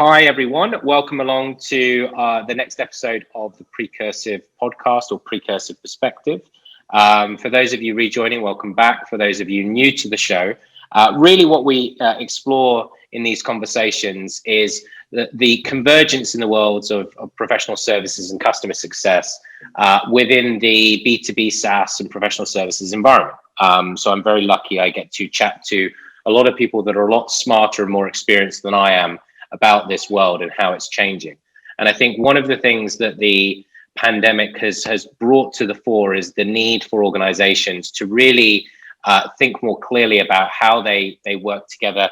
Hi, everyone. Welcome along to the next episode of the Precursive podcast or Precursive Perspective. For those of you rejoining, welcome back. For those of you new to the show, really what we explore in these conversations is the convergence in the worlds of professional services and customer success within the B2B SaaS and professional services environment. So I'm very lucky I get to chat to a lot of people that are a lot smarter and more experienced than I am about this world and how it's changing. And I think one of the things that the pandemic has brought to the fore is the need for organizations to really think more clearly about how they work together,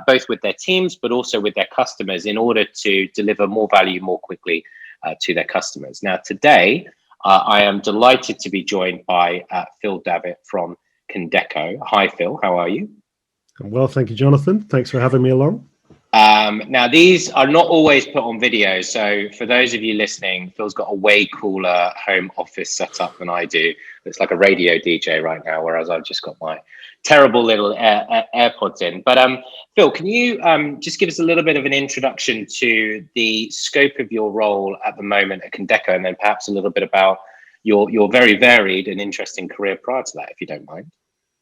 both with their teams, but also with their customers in order to deliver more value more quickly to their customers. Now, today, I am delighted to be joined by Phil Davitt from Condeco. Hi, Phil. How are you? Well, thank you, Jonathan. Thanks for having me along. Now, these are not always put on video. So for those of you listening, Phil's got a way cooler home office setup than I do. It's like a radio DJ right now, whereas I've just got my terrible little AirPods in. But Phil, can you just give us a little bit of an introduction to the scope of your role at the moment at Condeco, and then perhaps a little bit about your very varied and interesting career prior to that, if you don't mind?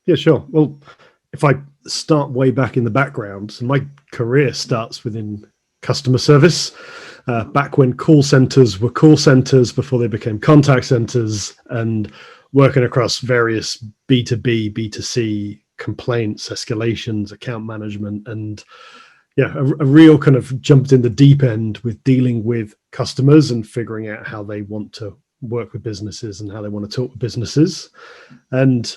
Yeah, sure. Well, if I start way back in the background, so my career starts within customer service, back when call centers were call centers before they became contact centers, and working across various B2B, B2C complaints, escalations, account management, and a real kind of jumped in the deep end with dealing with customers and figuring out how they want to work with businesses and how they want to talk with businesses. And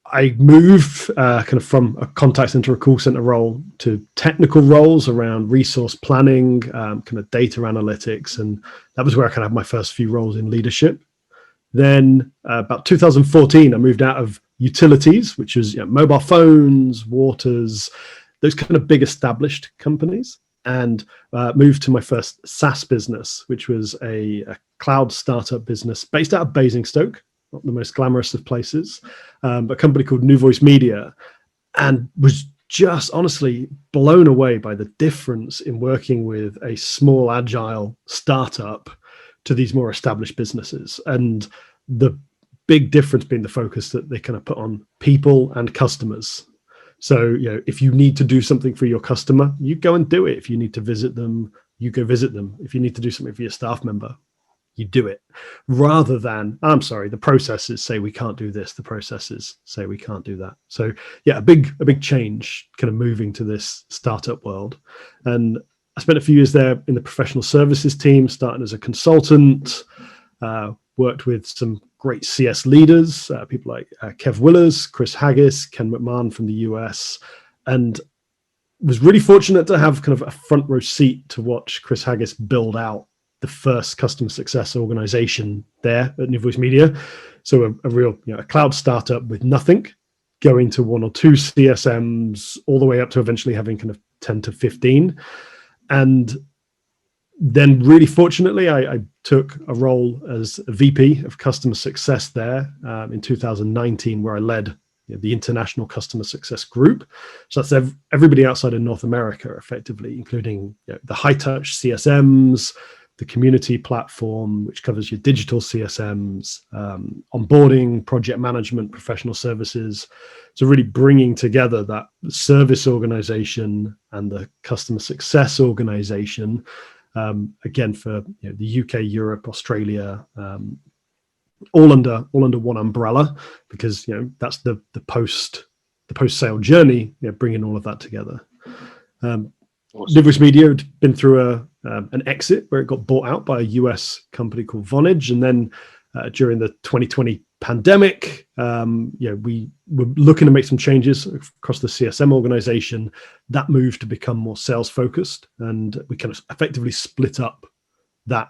I moved kind of from a contact center, a call center role to technical roles around resource planning, kind of data analytics. And that was where I kind of had my first few roles in leadership. Then about 2014, I moved out of utilities, which was mobile phones, waters, those kind of big established companies, and moved to my first SaaS business, which was a cloud startup business based out of Basingstoke. Not the most glamorous of places, but a company called New Voice Media, and was just honestly blown away by the difference in working with a small, agile startup to these more established businesses. And the big difference being the focus that they kind of put on people and customers. So, if you need to do something for your customer, you go and do it. If you need to visit them, you go visit them. If you need to do something for your staff member, you do it, rather than, I'm sorry, the processes say we can't do this, the processes say we can't do that. So a big change kind of moving to this startup world. And I spent a few years there in the professional services team, starting as a consultant, worked with some great CS leaders, people like Kev Willers, Chris Haggis, Ken McMahon from the US, and was really fortunate to have kind of a front row seat to watch Chris Haggis build out the first customer success organization there at New Voice Media. So a real, a cloud startup with nothing, going to 1 or 2 CSMs, all the way up to eventually having kind of 10 to 15. And then really fortunately, I took a role as a VP of customer success there in 2019, where I led the international customer success group. So that's everybody outside of North America, effectively, including the high touch CSMs, the community platform, which covers your digital CSMs, onboarding, project management, professional services. So really bringing together that service organization and the customer success organization, again, for the UK, Europe, Australia, all under one umbrella, because that's the post sale journey, bringing all of that together. Awesome. New Voice Media had been through an exit where it got bought out by a US company called Vonage, and then during the 2020 pandemic, we were looking to make some changes across the CSM organization. That moved to become more sales focused, and we kind of effectively split up that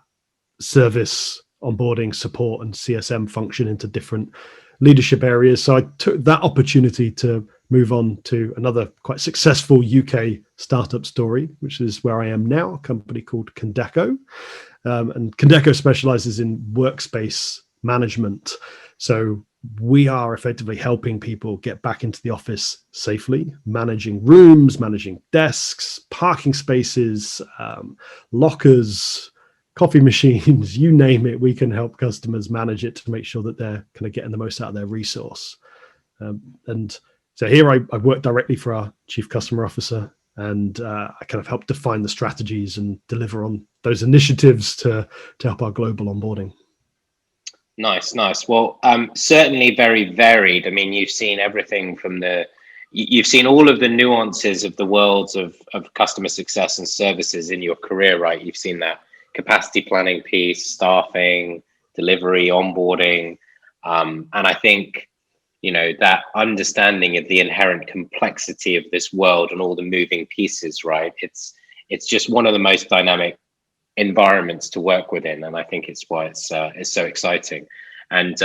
service, onboarding, support, and CSM function into different leadership areas. So I took that opportunity to move on to another quite successful UK startup story, which is where I am now, a company called Condeco. And Condeco specializes in workspace management. So we are effectively helping people get back into the office safely, managing rooms, managing desks, parking spaces, lockers, coffee machines, you name it. We can help customers manage it to make sure that they're kind of getting the most out of their resource. And so here I work directly for our Chief Customer Officer, and I kind of help define the strategies and deliver on those initiatives to help our global onboarding. Nice. Well, certainly very varied. I mean, you've seen everything from you've seen all of the nuances of the worlds of customer success and services in your career, right? You've seen that capacity planning piece, staffing, delivery, onboarding. And I think, that understanding of the inherent complexity of this world and all the moving pieces, right? It's just one of the most dynamic environments to work within, and I think it's why it's so exciting. And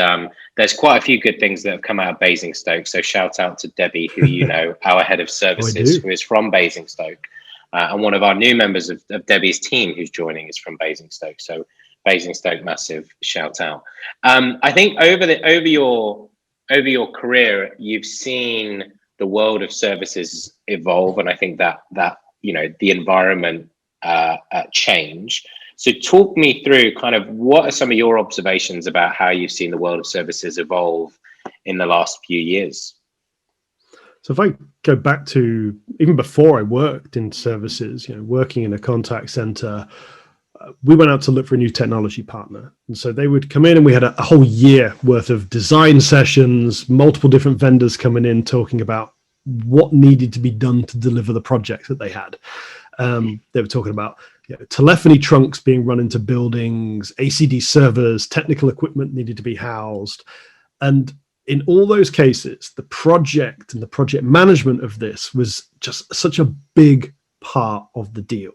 there's quite a few good things that have come out of Basingstoke, so shout out to Debbie, who our head of services, who is from Basingstoke, and one of our new members of Debbie's team who's joining is from Basingstoke. So Basingstoke, massive shout out. I think over your career, you've seen the world of services evolve, and I think that the environment change. So talk me through kind of what are some of your observations about how you've seen the world of services evolve in the last few years? So if I go back to even before I worked in services, working in a contact center, we went out to look for a new technology partner. And so they would come in, and we had a whole year worth of design sessions, multiple different vendors coming in, talking about what needed to be done to deliver the project that they had. They were talking about telephony trunks being run into buildings, ACD servers, technical equipment needed to be housed. And in all those cases, the project and the project management of this was just such a big part of the deal.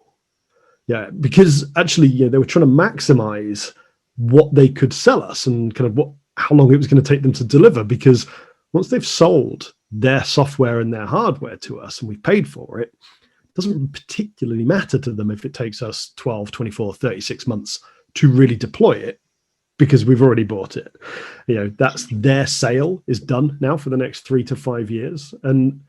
Yeah, because actually, they were trying to maximize what they could sell us and kind of how long it was going to take them to deliver. Because once they've sold their software and their hardware to us and we've paid for it, doesn't particularly matter to them if it takes us 12, 24, 36 months to really deploy it, because we've already bought it. That's their sale is done now for the next 3 to 5 years. And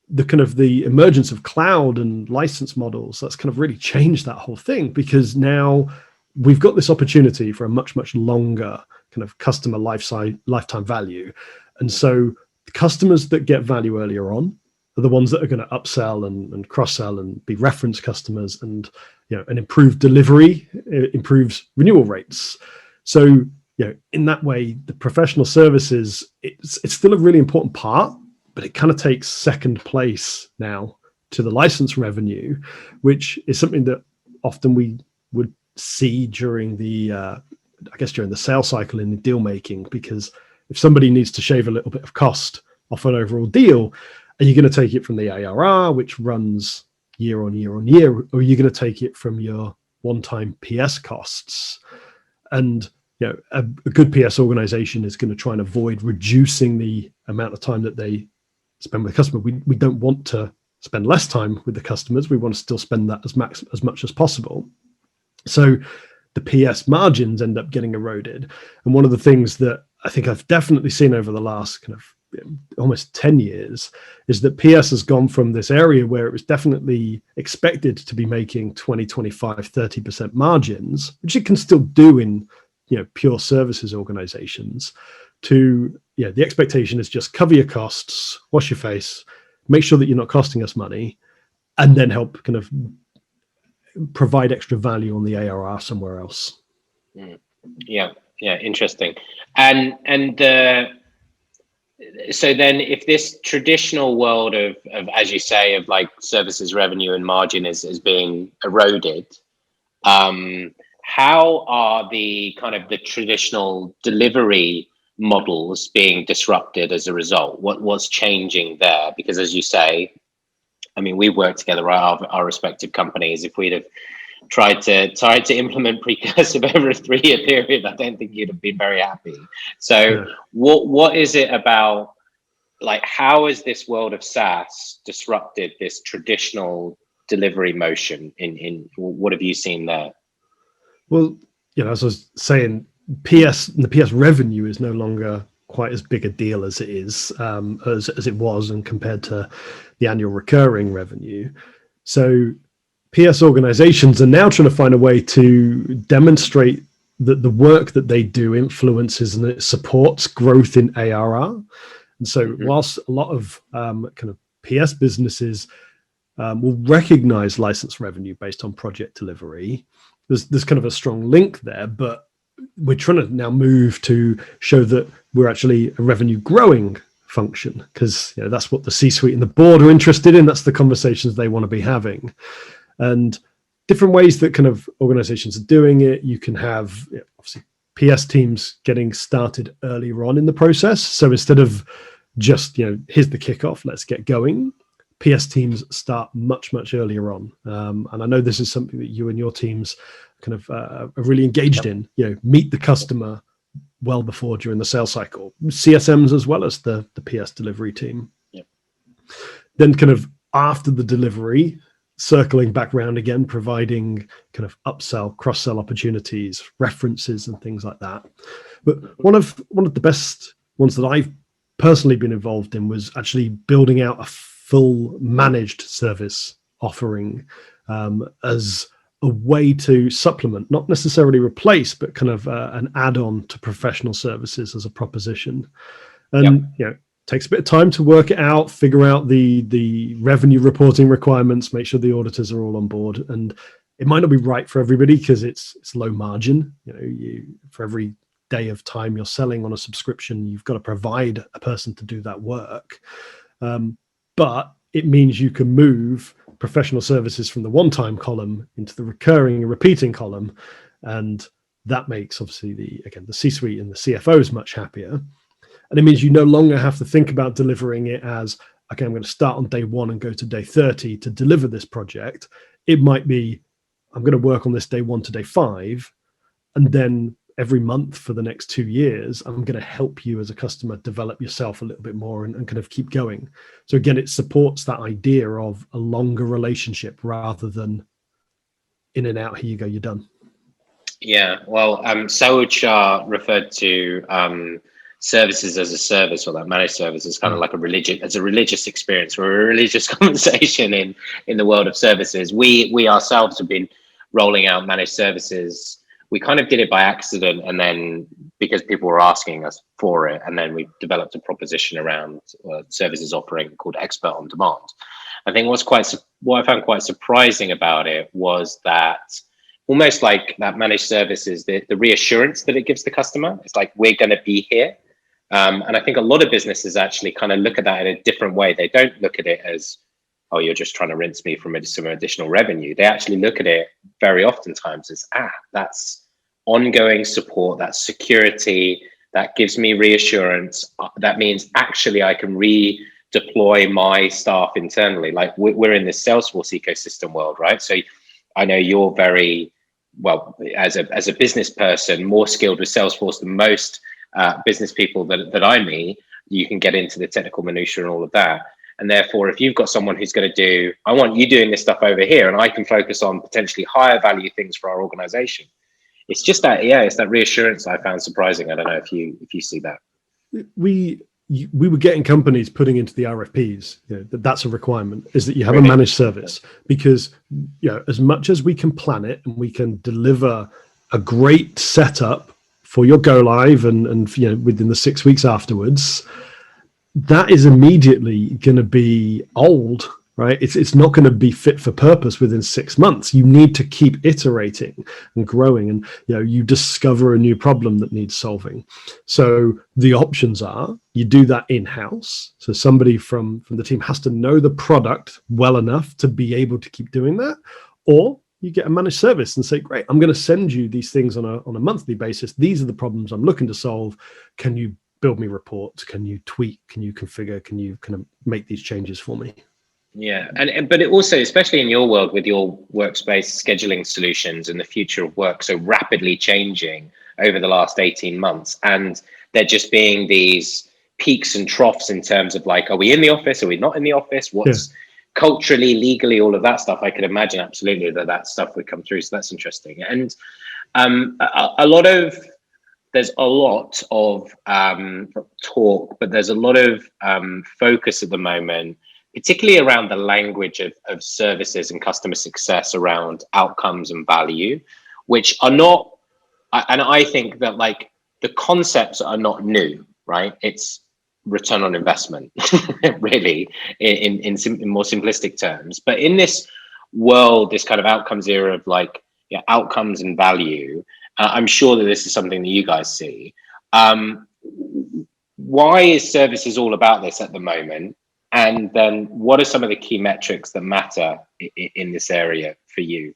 the emergence of cloud and license models, that's kind of really changed that whole thing, because now we've got this opportunity for a much, much longer kind of customer lifetime value. And so the customers that get value earlier on are the ones that are going to upsell and cross-sell and be reference customers, and an improved delivery improves renewal rates. So in that way, the professional services, it's still a really important part, but it kind of takes second place now to the license revenue, which is something that often we would see during the sales cycle in the deal making. Because if somebody needs to shave a little bit of cost off an overall deal, are you going to take it from the ARR, which runs year on year on year, or are you going to take it from your one-time PS costs? And a good PS organization is going to try and avoid reducing the amount of time that they spend with the customer. We don't want to spend less time with the customers. We want to still spend that as much as possible. So the PS margins end up getting eroded. And one of the things that I think I've definitely seen over the last kind of almost 10 years is that PS has gone from this area where it was definitely expected to be making 20, 25, 30% margins, which it can still do in pure services organizations, to the expectation is just cover your costs, wash your face, make sure that you're not costing us money, and then help kind of provide extra value on the ARR somewhere else. Yeah, interesting. And so then if this traditional world of as you say, of like services revenue and margin is being eroded, how are the kind of the traditional delivery models being disrupted as a result? What's changing there? Because as you say, I mean, we've worked together, our respective companies. If we'd have tried to implement Precursive over a 3-year period, I don't think you'd have been very happy. So what is it about, like, how has this world of SaaS disrupted this traditional delivery motion? In what have you seen there? Well, as I was saying, the PS revenue is no longer quite as big a deal as it is, as it was, and compared to the annual recurring revenue. So PS organizations are now trying to find a way to demonstrate that the work that they do influences and it supports growth in ARR. And so whilst a lot of kind of PS businesses will recognize license revenue based on project delivery, there's kind of a strong link there, but we're trying to now move to show that we're actually a revenue growing function, because that's what the C-suite and the board are interested in. That's the conversations they want to be having. And different ways that kind of organizations are doing it. You can have obviously PS teams getting started earlier on in the process. So instead of just, here's the kickoff, let's get going, PS teams start much, much earlier on. And I know this is something that you and your teams kind of are really engaged in, meet the customer well before during the sales cycle, CSMs as well as the PS delivery team. Yep. Then kind of after the delivery, circling back around again, providing kind of upsell, cross-sell opportunities, references and things like that. But one of the best ones that I've personally been involved in was actually building out a full managed service offering as a way to supplement, not necessarily replace, but kind of an add-on to professional services as a proposition. And takes a bit of time to work it out, figure out the revenue reporting requirements, make sure the auditors are all on board. And it might not be right for everybody because it's low margin. For every day of time you're selling on a subscription, you've got to provide a person to do that work. But it means you can move professional services from the one-time column into the recurring and repeating column. And that makes obviously the C-suite and the CFOs much happier. And it means you no longer have to think about delivering it as, okay, I'm going to start on day 1 and go to day 30 to deliver this project. It might be, I'm going to work on this day 1 to day 5. And then every month for the next 2 years, I'm going to help you as a customer develop yourself a little bit more and kind of keep going. So again, it supports that idea of a longer relationship rather than in and out, here you go, you're done. Yeah, well, Saud Shah referred to services as a service, or that managed service is kind of like a religious experience, or a religious conversation in the world of services. We ourselves have been rolling out managed services. We kind of did it by accident, and then because people were asking us for it, and then we developed a proposition around services offering called Expert on Demand. I think what I found quite surprising about it was that almost like that managed services, the reassurance that it gives the customer. It's like, we're going to be here. And I think a lot of businesses actually kind of look at that in a different way. They don't look at it as, oh, you're just trying to rinse me from some additional revenue. They actually look at it very oftentimes as, that's ongoing support, that's security, that gives me reassurance. That means actually I can redeploy my staff internally. Like we're in this Salesforce ecosystem world, right? So I know you're very, well, as a business person, more skilled with Salesforce than most business people that I meet. You can get into the technical minutiae and all of that. And therefore, if you've got someone who's going to do, I want you doing this stuff over here, and I can focus on potentially higher value things for our organization. It's just that, it's that reassurance I found surprising. I don't know if you see that. We were getting companies putting into the RFPs, that's a requirement, is that you have a managed service, because as much as we can plan it and we can deliver a great setup for your go live and within the 6 weeks afterwards, that is immediately going to be old, right? It's not going to be fit for purpose within 6 months. You need to keep iterating and growing, and you discover a new problem that needs solving. So the options are, you do that in-house. So somebody from the team has to know the product well enough to be able to keep doing that, or you get a managed service and say, great, I'm going to send you these things on a monthly basis. These are the problems I'm looking to solve. Can you build me reports? Can you tweak? Can you configure? Can you kind of make these changes for me? Yeah, but it also, especially in your world with your workspace scheduling solutions and the future of work so rapidly changing over the last 18 months, and there just being these peaks and troughs in terms of like, are we in the office? Are we not in the office? What's culturally, legally, all of that stuff? I could imagine absolutely that stuff would come through. So that's interesting. And a lot of there's a lot of talk, but there's a lot of focus at the moment, particularly around the language of services and customer success around outcomes and value, which are not, and I think that like the concepts are not new, right? It's return on investment, really, in more simplistic terms. But in this world, this kind of outcomes era of like outcomes and value, I'm sure that this is something that you guys see. Why is services all about this at the moment? And then what are some of the key metrics that matter in this area for you?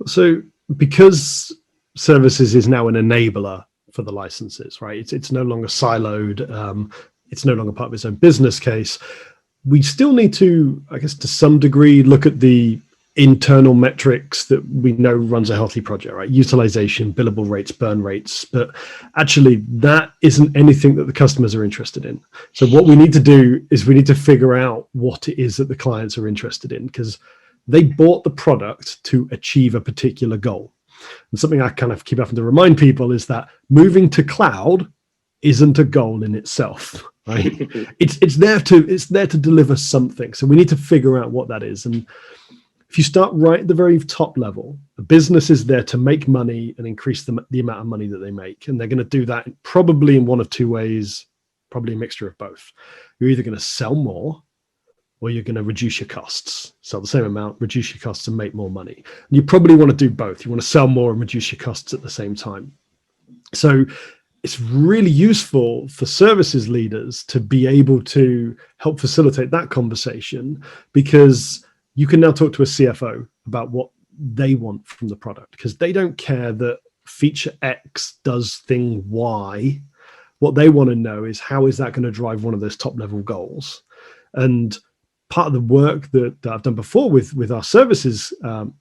So because services is now an enabler for the licenses, right? It's no longer siloed. It's no longer part of its own business case. We still need to, I guess, to some degree, look at the internal metrics that we know runs a healthy project, right? Utilization, billable rates, burn rates. But actually, that isn't anything that the customers are interested in. So what we need to do is we need to figure out what it is that the clients are interested in, because they bought the product to achieve a particular goal. And something I kind of keep having to remind people is that moving to cloud isn't a goal in itself, right? it's there to deliver something. So we need to figure out what that is. And if you start right at the very top level, the business is there to make money and increase the amount of money that they make. And they're going to do that probably in one of two ways, probably a mixture of both. You're either going to sell more, or you're going to reduce your costs. Sell the same amount, reduce your costs, and make more money. And you probably want to do both. You want to sell more and reduce your costs at the same time. So it's really useful for services leaders to be able to help facilitate that conversation, because you can now talk to a CFO about what they want from the product, because they don't care that feature X does thing Y. What they want to know is, how is that going to drive one of those top level goals? And part of the work that I've done before with our services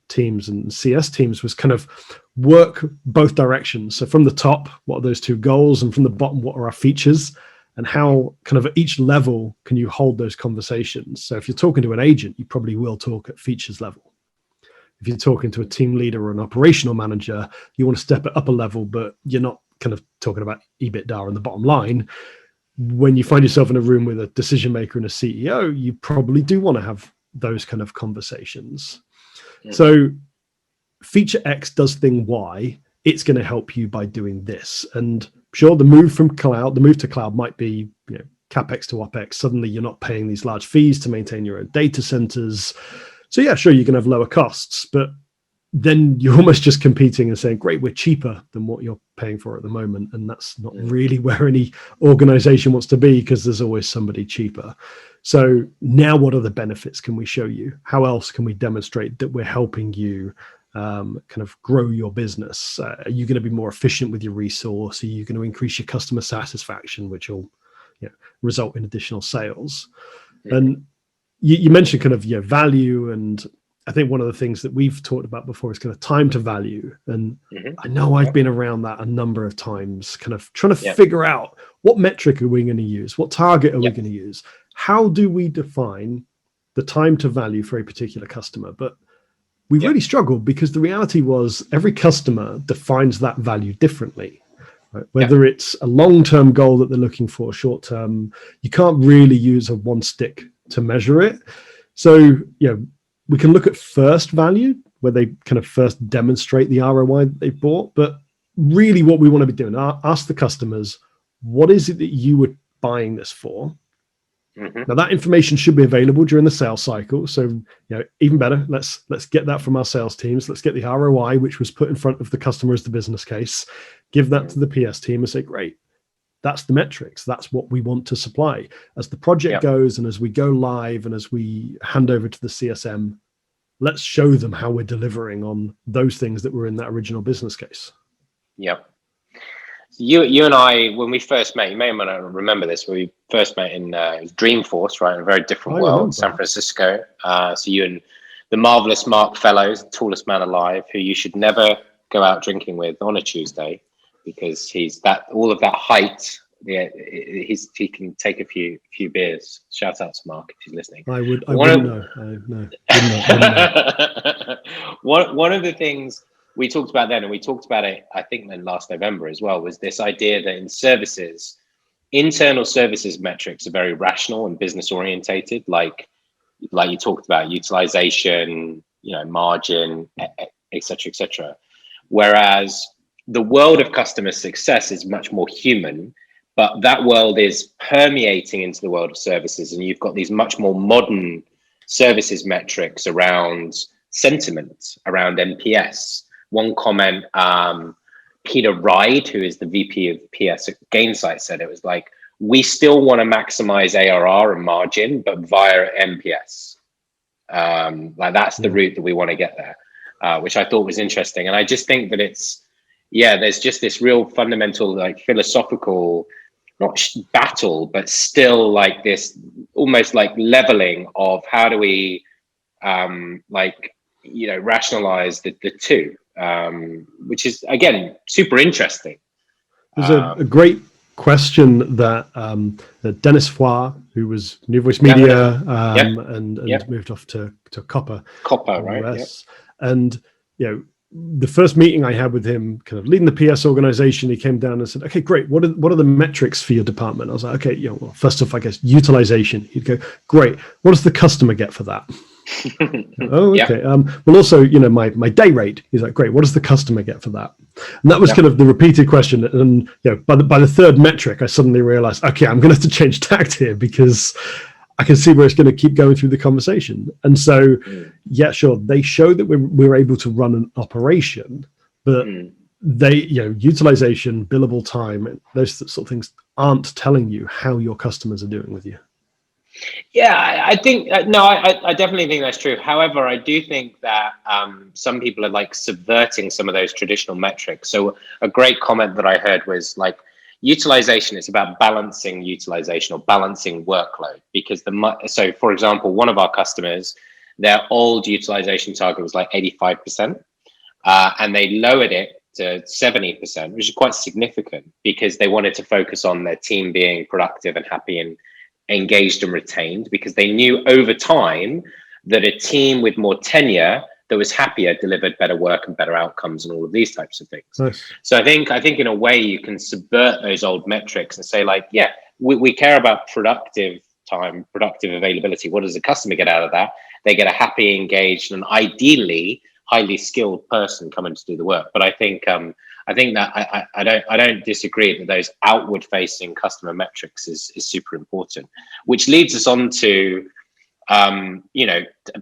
teams and CS teams was kind of work both directions. So from the top, what are those two goals? And from the bottom, what are our features? And how kind of at each level can you hold those conversations? So if you're talking to an agent, you probably will talk at features level. If you're talking to a team leader or an operational manager, you want to step it up a level, but you're not kind of talking about EBITDA and the bottom line. When you find yourself in a room with a decision maker and a CEO, you probably do want to have those kind of conversations. Yeah. So feature X does thing Y. It's going to help you by doing this. And sure, the move to cloud might be, CapEx to OpEx. Suddenly you're not paying these large fees to maintain your own data centers. So yeah, sure, you're going to have lower costs, but then you're almost just competing and saying, great, we're cheaper than what you're paying for at the moment. And that's not really where any organization wants to be, because there's always somebody cheaper. So now what other benefits can we show you? How else can we demonstrate that we're helping you kind of grow your business? Are you going to be more efficient with your resource? Are you going to increase your customer satisfaction, which will result in additional sales? And you mentioned kind of value, and I think one of the things that we've talked about before is kind of time to value. And I know I've been around that a number of times, kind of trying to figure out, what metric are we going to use? What target are we going to use? How do we define the time to value for a particular customer? But we really struggled, because the reality was every customer defines that value differently. Right? Whether it's a long-term goal that they're looking for, short-term, you can't really use a one stick to measure it. So, we can look at first value, where they kind of first demonstrate the ROI that they bought. But really what we want to be doing, ask the customers, what is it that you were buying this for? Now that information should be available during the sales cycle. So, even better, let's get that from our sales teams. Let's get the ROI, which was put in front of the customer as the business case, give that to the PS team and say, great, that's the metrics. That's what we want to supply. As the project goes and as we go live and as we hand over to the CSM, let's show them how we're delivering on those things that were in that original business case. Yep. You and I, when we first met, you may or may not remember this, we first met in Dreamforce, right? In a very different world, San Francisco. So you and the marvelous Mark Fellows, the tallest man alive, who you should never go out drinking with on a Tuesday, because he's all of that height. Yeah, he can take a few beers. Shout out to Mark if he's listening. I wouldn't know. One of the things we talked about then, and we talked about it, I think, then last November as well, was this idea that in services, internal services metrics are very rational and business orientated, like you talked about utilization, margin, et cetera, et cetera. Whereas the world of customer success is much more human, but that world is permeating into the world of services. And you've got these much more modern services metrics around sentiment, around NPS. One comment, Peter Ride, who is the VP of PS at Gainsight, said it was like, we still want to maximize ARR and margin, but via NPS. Like that's the route that we want to get there, which I thought was interesting. And I just think that there's just this real fundamental, like philosophical, not battle, but still like this almost like leveling of how do we rationalize the two, which is again super interesting. There's a great question that Dennis Foy, who was New Voice Media and moved off to Copper, right? US. And the first meeting I had with him, kind of leading the PS organization, he came down and said, "Okay, great. What are the metrics for your department?" I was like, "Okay, well, first off, I guess utilization." He'd go, "Great. What does the customer get for that?" Oh, okay. Well, also, my day rate. He's like, "Great. What does the customer get for that?" And that was kind of the repeated question. And by the third metric, I suddenly realized, okay, I'm going to have to change tact here because I can see where it's going to keep going through the conversation. And so, sure, they show that we're able to run an operation, but they, utilization, billable time, those sort of things aren't telling you how your customers are doing with you. Yeah, I think I definitely think that's true. However, I do think that some people are like subverting some of those traditional metrics. So a great comment that I heard was like, utilization is about balancing utilization or balancing workload, because so for example, one of our customers, their old utilization target was like 85%, and they lowered it to 70%, which is quite significant because they wanted to focus on their team being productive and happy and engaged and retained, because they knew over time that a team with more tenure that was happier delivered better work and better outcomes and all of these types of things. Nice. So I think in a way you can subvert those old metrics and say like, yeah, we care about productive time, productive availability. What does the customer get out of that? They get a happy, engaged, and ideally highly skilled person coming to do the work. But I think that I don't disagree that those outward facing customer metrics is super important, which leads us on to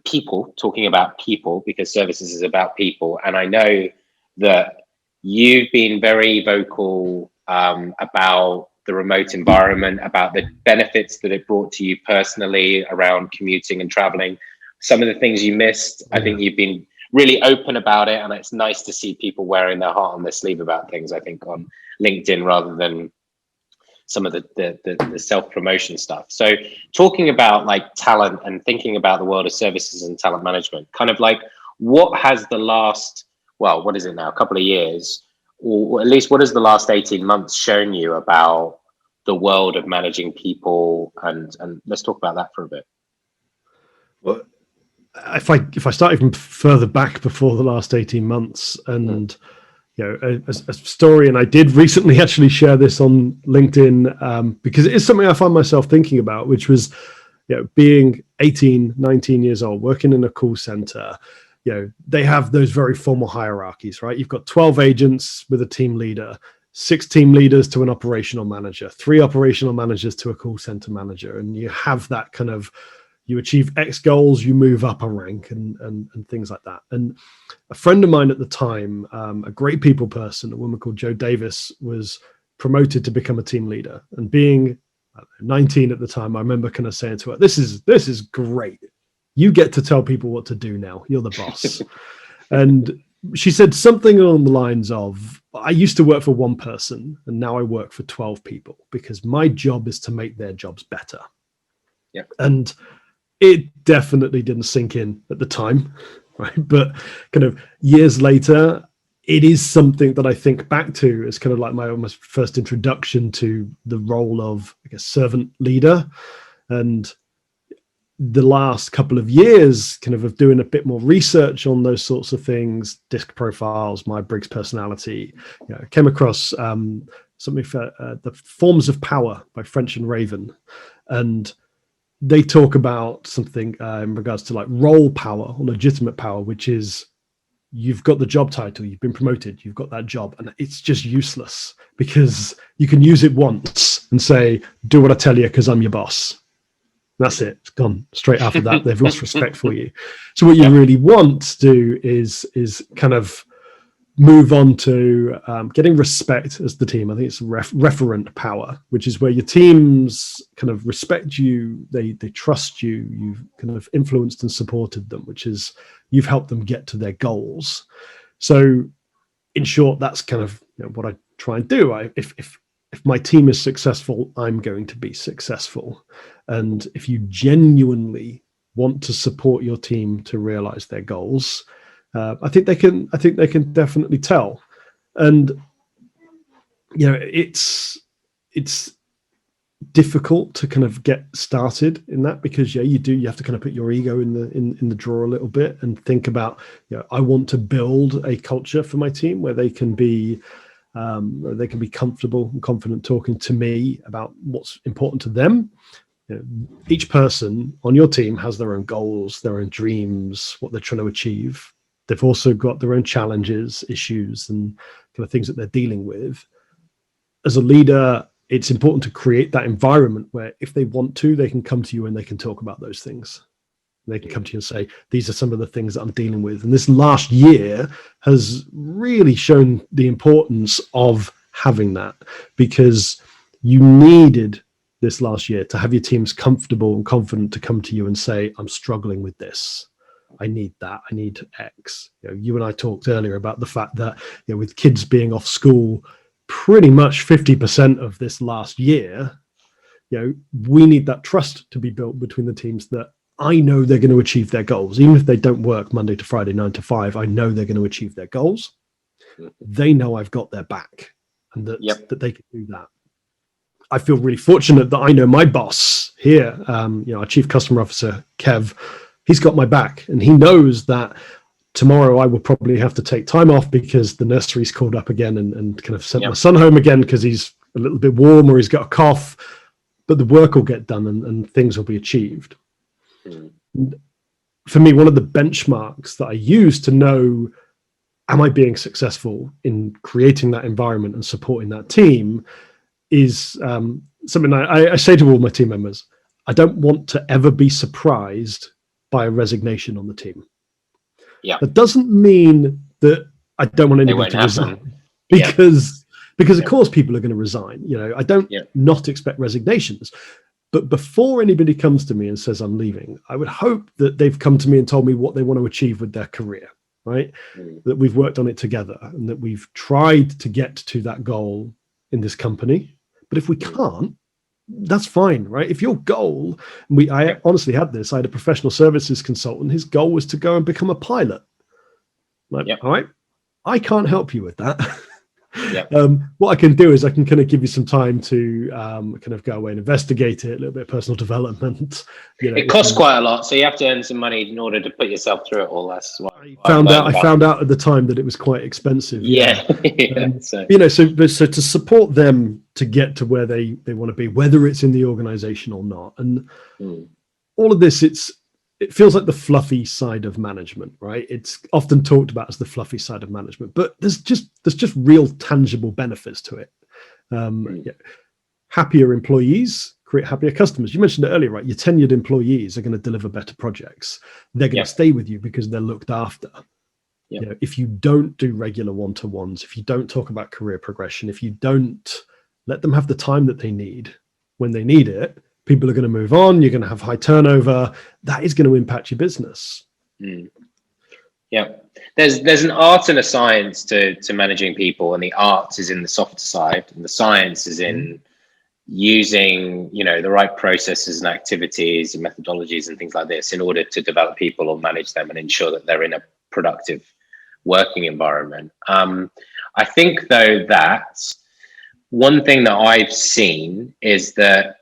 people, talking about people, because services is about people. And I know that you've been very vocal about the remote environment, about the benefits that it brought to you personally around commuting and traveling, some of the things you missed. I think you've been really open about it, and it's nice to see people wearing their heart on their sleeve about things, I think, on LinkedIn rather than some of the self-promotion stuff. So talking about like talent and thinking about the world of services and talent management, kind of like what has the last, what is it now, a couple of years, or at least what has the last 18 months shown you about the world of managing people? And let's talk about that for a bit. Well, if I start even further back before the last 18 months, and a story, and I did recently actually share this on LinkedIn because it is something I find myself thinking about, which was being 18, 19 years old, working in a call center. They have those very formal hierarchies, right? You've got 12 agents with a team leader, 6 team leaders to an operational manager, 3 operational managers to a call center manager, and you have that kind of, you achieve X goals, you move up a rank and things like that. And a friend of mine at the time, a great people person, a woman called Jo Davis, was promoted to become a team leader. And being 19 at the time, I remember kind of saying to her, this is great. You get to tell people what to do now. You're the boss. And she said something along the lines of, I used to work for one person and now I work for 12 people because my job is to make their jobs better. Yeah. And it definitely didn't sink in at the time, right? But kind of years later, it is something that I think back to as kind of like my almost first introduction to the role of, I guess, servant leader. And the last couple of years kind of doing a bit more research on those sorts of things, disc profiles, Myers-Briggs personality, came across something for The Forms of Power by French and Raven. And they talk about something in regards to like role power or legitimate power, which is you've got the job title, you've been promoted, you've got that job, and it's just useless because you can use it once and say, do what I tell you because I'm your boss. That's it. It's gone straight after that. They've lost respect for you. So what you really want to do is kind of move on to getting respect as the team. I think it's referent power, which is where your teams kind of respect you. They trust you. You've kind of influenced and supported them, which is you've helped them get to their goals. So in short, that's kind of what I try and do. If my team is successful, I'm going to be successful. And if you genuinely want to support your team to realize their goals, I think they can definitely tell. And it's difficult to kind of get started in that because you have to kind of put your ego in the drawer a little bit and think about I want to build a culture for my team where they can be comfortable and confident talking to me about what's important to them. Each person on your team has their own goals, their own dreams, what they're trying to achieve. They've also got their own challenges, issues, and kind of things that they're dealing with. As a leader, it's important to create that environment where if they want to, they can come to you and they can talk about those things. They can come to you and say, these are some of the things that I'm dealing with. And this last year has really shown the importance of having that, because you needed this last year to have your teams comfortable and confident to come to you and say, I'm struggling with this. I need that. I need X. You and I talked earlier about the fact that with kids being off school, pretty much 50% of this last year, we need that trust to be built between the teams that I know they're going to achieve their goals. Even if they don't work Monday to Friday, 9 to 5, I know they're going to achieve their goals. They know I've got their back and that they can do that. I feel really fortunate that I know my boss here, our Chief Customer Officer, Kev, he's got my back, and he knows that tomorrow I will probably have to take time off because the nursery's called up again and kind of sent my son home again because he's a little bit warm or he's got a cough, but the work will get done and things will be achieved. And for me, one of the benchmarks that I use to know, am I being successful in creating that environment and supporting that team, is something I say to all my team members. I don't want to ever be surprised by a resignation on the team. That doesn't mean that I don't want anybody to resign, because of course people are going to resign. I don't not expect resignations, but before anybody comes to me and says I'm leaving, I would hope that they've come to me and told me what they want to achieve with their career, right? That we've worked on it together and that we've tried to get to that goal in this company. But if we can't, that's fine, right? If your goal, I honestly had this, I had a professional services consultant, his goal was to go and become a pilot. All right, I can't help you with that. What I can do is I can kind of give you some time to kind of go away and investigate it, a little bit of personal development. It costs quite a lot, so you have to earn some money in order to put yourself through it all. That's what I found out at the time that it was quite expensive. So to support them to get to where they want to be, whether it's in the organization or not, and all of this, it feels like the fluffy side of management, right? It's often talked about as the fluffy side of management, but there's just real tangible benefits to it. Happier employees create happier customers. You mentioned it earlier, right? Your tenured employees are going to deliver better projects. They're going to stay with you because they're looked after. If you don't do regular one-to-ones, if you don't talk about career progression, if you don't let them have the time that they need when they need it, people are going to move on. You're going to have high turnover. That is going to impact your business. There's an art and a science to managing people, and the art is in the softer side, and the science is in using the right processes and activities and methodologies and things like this in order to develop people or manage them and ensure that they're in a productive working environment. I think though that one thing that I've seen is that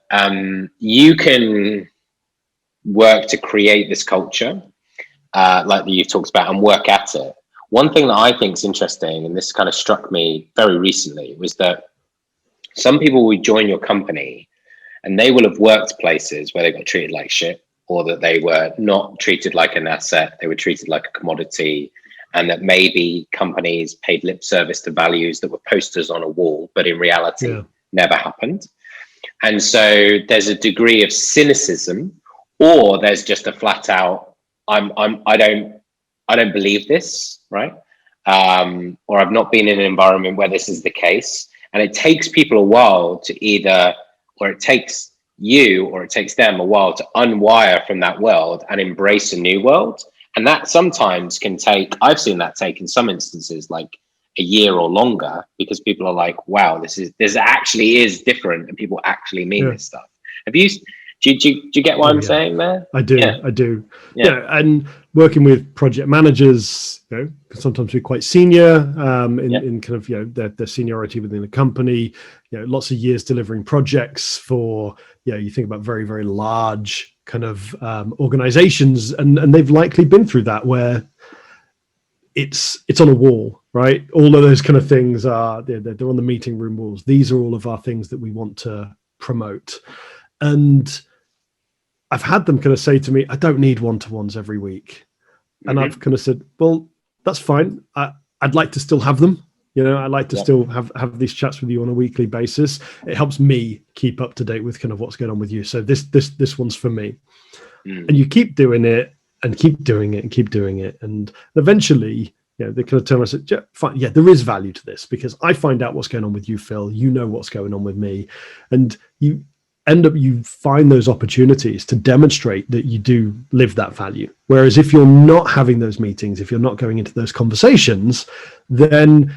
you can work to create this culture, like that you've talked about, and work at it. One thing that I think is interesting, and this kind of struck me very recently, was that some people will join your company and they will have worked places where they got treated like shit, or that they were not treated like an asset, they were treated like a commodity, and that maybe companies paid lip service to values that were posters on a wall, but in reality never happened. And so there's a degree of cynicism, or there's just a flat out, I don't believe this, right? Or I've not been in an environment where this is the case. And it takes people a while to either, or it takes you, or it takes them a while to unwire from that world and embrace a new world. And that sometimes can take, I've seen that take in some instances like a year or longer, because people are like, wow, this actually is different, and people actually mean this stuff. Have you, do you get what I'm saying there? I do. I do. Yeah. And working with project managers, can sometimes be quite senior in kind of, their seniority within the company, lots of years delivering projects for, you think about very, very large kind of organizations, and they've likely been through that where it's on a wall, right? All of those kind of things are, they're on the meeting room walls. These are all of our things that we want to promote. And I've had them kind of say to me, I don't need one-to-ones every week. And I've kind of said, well, that's fine. I'd like to still have them. I like to still have these chats with you on a weekly basis. It helps me keep up to date with kind of what's going on with you. So this one's for me. And you keep doing it and keep doing it and keep doing it. And eventually, they kind of turn around and say, fine, there is value to this, because I find out what's going on with you, Phil. You know what's going on with me. And you find those opportunities to demonstrate that you do live that value. Whereas if you're not having those meetings, if you're not going into those conversations, then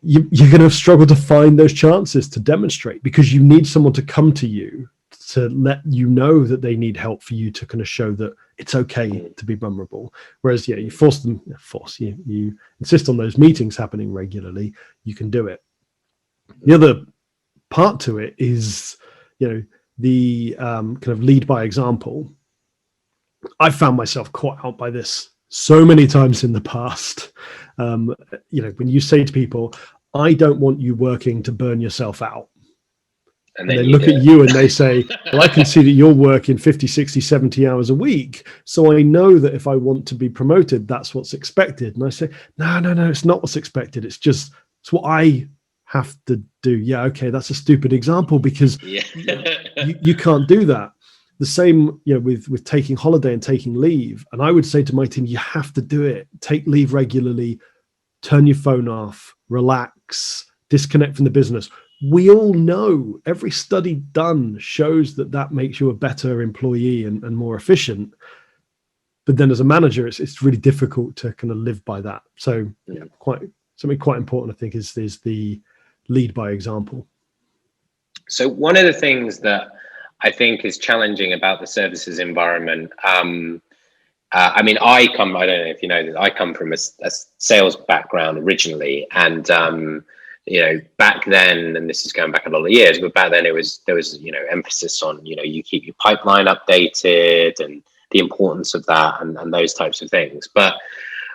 you're going to struggle to find those chances to demonstrate, because you need someone to come to you to let you know that they need help, for you to kind of show that it's okay to be vulnerable. Whereas, you you insist on those meetings happening regularly, you can do it. The other part to it is, the kind of lead by example. I found myself caught out by this so many times in the past. When you say to people, I don't want you working to burn yourself out. And they look at you and they say, well, I can see that you're working 50, 60, 70 hours a week. So I know that if I want to be promoted, that's what's expected. And I say, no, it's not what's expected. It's what I have to do. Yeah, okay, that's a stupid example, because you can't do that. The same, with taking holiday and taking leave. And I would say to my team, you have to do it. Take leave regularly, turn your phone off, relax, disconnect from the business. We all know, every study done shows that makes you a better employee and more efficient. But then as a manager, it's really difficult to kind of live by that. So something quite important, I think, is the lead by example. So one of the things that I think is challenging about the services environment, I don't know if you know this, I come from a sales background originally, and back then, and this is going back a lot of years, but back then there was emphasis on you keep your pipeline updated and the importance of that and those types of things. But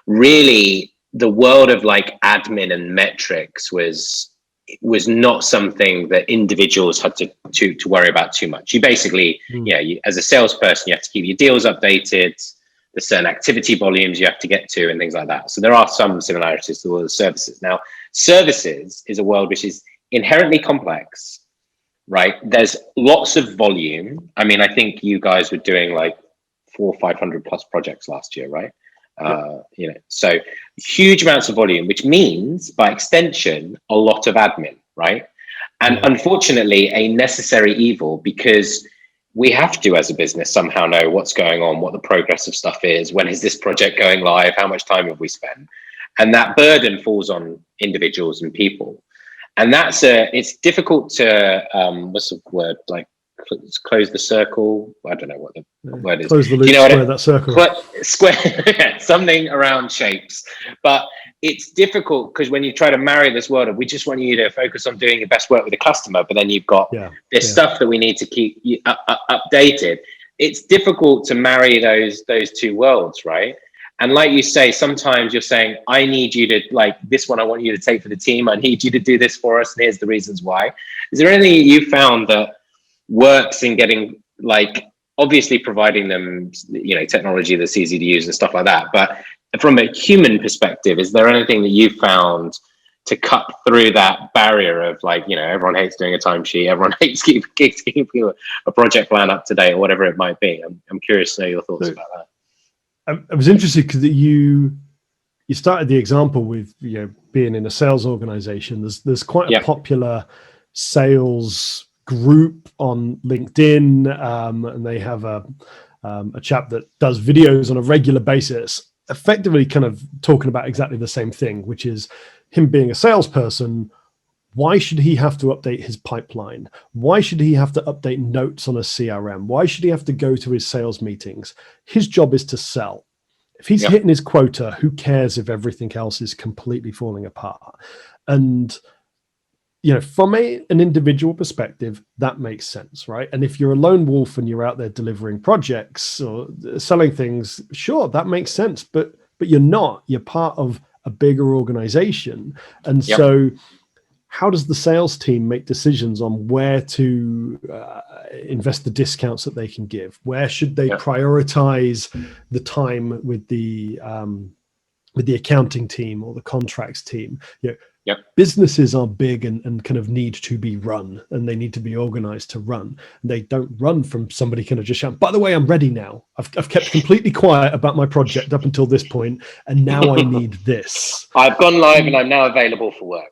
really, the world of like admin and metrics was not something that individuals had to worry about too much. You basically, as a salesperson, you have to keep your deals updated. There's certain activity volumes you have to get to and things like that. So there are some similarities to all the services. Now, services is a world which is inherently complex, right? There's lots of volume. I mean, I think you guys were doing like 400 or 500 plus projects last year, right? So huge amounts of volume, which means by extension, a lot of admin, right? And unfortunately, a necessary evil, because we have to, as a business, somehow know what's going on, what the progress of stuff is, when is this project going live, how much time have we spent? And that burden falls on individuals and people. And it's difficult to, what's the word, like close the circle? I don't know what the word is. Close the loop, square that circle. Square, something around shapes. But it's difficult because when you try to marry this world of, we just want you to focus on doing your best work with the customer, but then you've got this stuff that we need to keep updated. it's difficult to marry those two worlds, right? And like you say, sometimes you're saying, I need you to, like, this one I want you to take for the team. I need you to do this for us. And here's the reasons why. Is there anything you found that works in getting, like, obviously providing them, you know, technology that's easy to use and stuff like that. But from a human perspective, is there anything that you found to cut through that barrier of, like, you know, everyone hates doing a timesheet, everyone hates keeping a project plan up to date or whatever it might be? I'm curious to know your thoughts about that. I was interested because you started the example with, you know, being in a sales organization. There's quite a popular sales group on LinkedIn, and they have a chap that does videos on a regular basis, effectively kind of talking about exactly the same thing, which is him being a salesperson. Why should he have to update his pipeline? Why should he have to update notes on a CRM? Why should he have to go to his sales meetings? His job is to sell. If he's hitting his quota, who cares if everything else is completely falling apart? And, you know, from an individual perspective, that makes sense, right? And if you're a lone wolf and you're out there delivering projects or selling things, sure, that makes sense. But you're not. You're part of a bigger organization. And so how does the sales team make decisions on where to invest the discounts that they can give? Where should they prioritize the time with the accounting team or the contracts team? You know, businesses are big and kind of need to be run, and they need to be organized to run. They don't run from somebody kind of just shouting, by the way, I'm ready now. I've kept completely quiet about my project up until this point, and now I need this. I've gone live and I'm now available for work.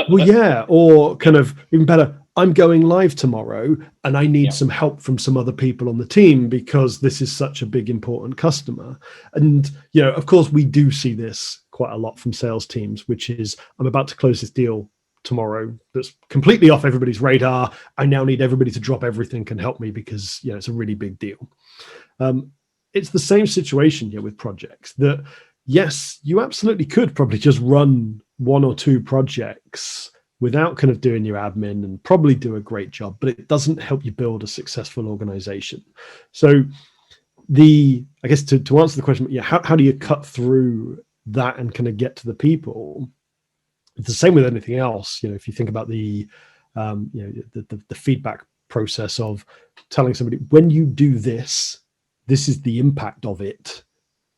Well, yeah, or kind of even better, I'm going live tomorrow and I need some help from some other people on the team because this is such a big, important customer. And, you know, of course, we do see this quite a lot from sales teams, which is, I'm about to close this deal tomorrow that's completely off everybody's radar. I now need everybody to drop everything and help me because, you know, it's a really big deal. It's the same situation here with projects that, yes, you absolutely could probably just run one or two projects without kind of doing your admin and probably do a great job, but it doesn't help you build a successful organization. So I guess to answer the question, how do you cut through that and kind of get to the people? It's the same with anything else. You know, if you think about the feedback process of telling somebody, when you do this, this is the impact of it,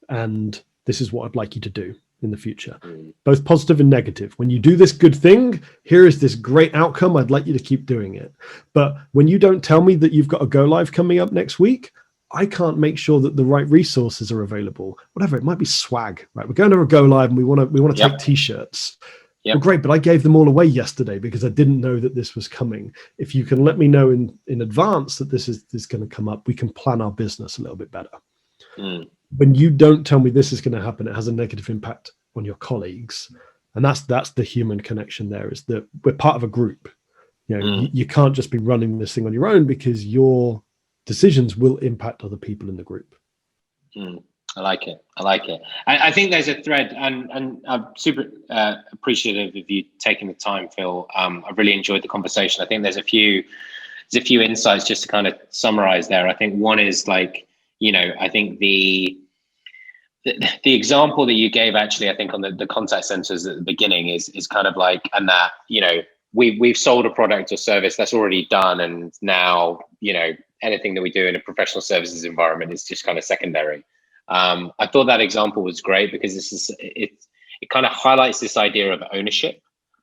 and this is what I'd like you to do in the future, both positive and negative. When you do this good thing, here is this great outcome. I'd like you to keep doing it. But when you don't tell me that you've got a go live coming up next week, I can't make sure that the right resources are available. Whatever, it might be swag, right? We're going to a go live and we want to take t-shirts. Well, great, but I gave them all away yesterday because I didn't know that this was coming. If you can let me know in advance that this is going to come up, we can plan our business a little bit better. When you don't tell me this is going to happen, it has a negative impact on your colleagues. And that's the human connection there, is that we're part of a group. You know, you can't just be running this thing on your own because your decisions will impact other people in the group. I like it. I think there's a thread, and I'm super appreciative of you taking the time, Phil. I've really enjoyed the conversation. I think there's a few insights just to kind of summarize there. I think one is, like, you know, I think the example that you gave, actually, I think on the contact centers at the beginning is kind of like, and that, you know, we've sold a product or service that's already done, and now, you know, anything that we do in a professional services environment is just kind of secondary. I thought that example was great because it kind of highlights this idea of ownership,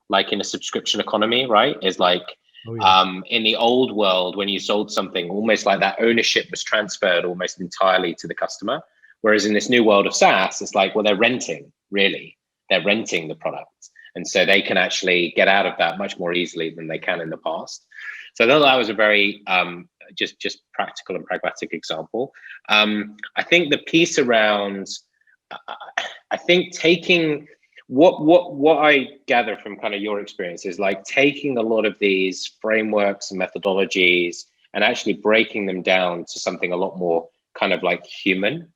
like in a subscription economy, right? Is like, in the old world, when you sold something, almost like that ownership was transferred almost entirely to the customer. Whereas in this new world of SaaS, it's like, well, they're renting the product. And so they can actually get out of that much more easily than they can in the past. So I thought that was a very just practical and pragmatic example. I think the piece around, I think taking what I gather from kind of your experience is like taking a lot of these frameworks and methodologies and actually breaking them down to something a lot more kind of like human,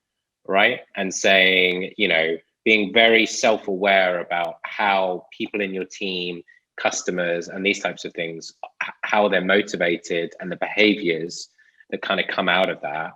right? And saying, you know, being very self-aware about how people in your team, customers, and these types of things, how they're motivated and the behaviors that kind of come out of that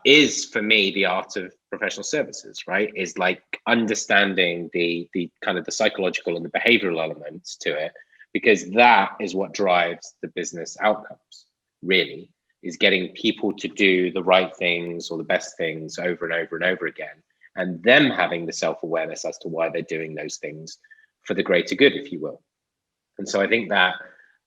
is, for me, the art of professional services, right? Is like understanding the kind of the psychological and the behavioral elements to it, because that is what drives the business outcomes, really, is getting people to do the right things or the best things over and over and over again, and them having the self-awareness as to why they're doing those things for the greater good, if you will. And so I think that,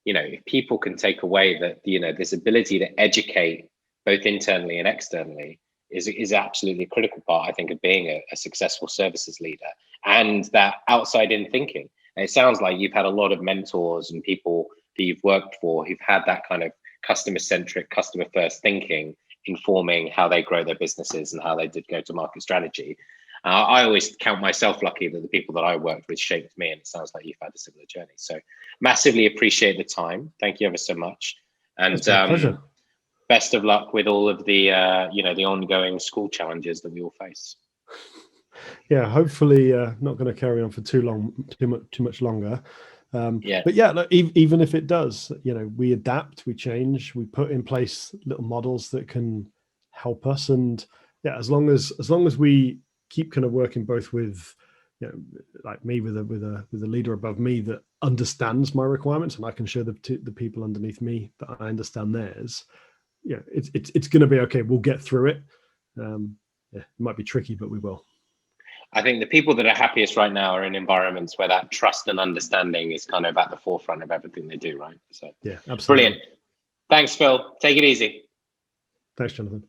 if people can take away that, this ability to educate both internally and externally is absolutely a critical part, I think, of being a successful services leader, and that outside in thinking. And it sounds like you've had a lot of mentors and people that you've worked for who've had that kind of customer centric, customer first thinking, informing how they grow their businesses and how they did go to market strategy. I always count myself lucky that the people that I worked with shaped me, and it sounds like you've had a similar journey. So massively appreciate the time. Thank you ever so much. And It's my pleasure. Best of luck with all of the the ongoing school challenges that we all face. Yeah, hopefully not going to carry on for too much longer. But yeah, look, even if it does, we adapt, we change, we put in place little models that can help us. And yeah, as long as we keep kind of working both with, like me, with a leader above me that understands my requirements, and I can show the people underneath me that I understand theirs. Yeah, it's going to be okay. We'll get through it. It might be tricky, but we will. I think the people that are happiest right now are in environments where that trust and understanding is kind of at the forefront of everything they do, right? So yeah, absolutely. Brilliant. Thanks, Phil. Take it easy. Thanks, Jonathan.